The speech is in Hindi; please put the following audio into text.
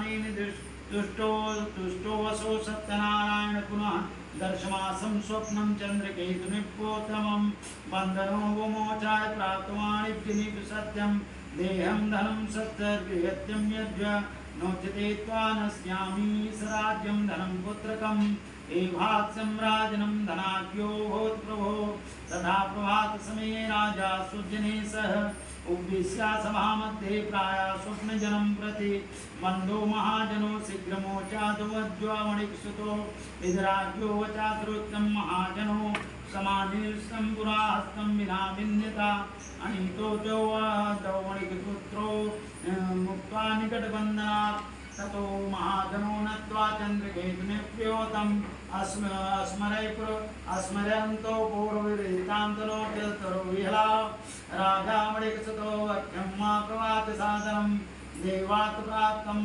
कालेन तुष्टो तुष्टो वसो सत्यनारायण पुनः दर्शमासं स्वप्नं चन्द्रकेतुनिपोत्तमं बन्धनो विमोचाय प्राप्तवानिब्धिनिप सत्यं देहं धनं सत्यर्गयत्यं यद्य नोच्यते त्वा न स्यामि सराज्यं धनं पुत्रकम् एवात्स्यं राजनं धनाढ्यो भूत्प्रभो तथा प्रभातसमये राजा सुजने सह उद्दिश्य सभामध्ये प्रायः स्वप्नजनं प्रति मन्दो महाजनो शीघ्रमोचादवज्वामणिक्षुतो विदराज्यो वचाद्रुतं महाजनो समानिष्टं पुराहस्तं विना विन्यता अनीतो दौमणिपुत्रो मुक्त्वा निकटबन्धनात् ततो महाजनो नत्वा चन्द्रकेतुनिप्योतम् अस्मरन्तो पूर्वविदितान्तरो चतुरो विहला राजा मणिक्षुतो वक्यं मा प्रवाच सादरं देवात् प्राप्तं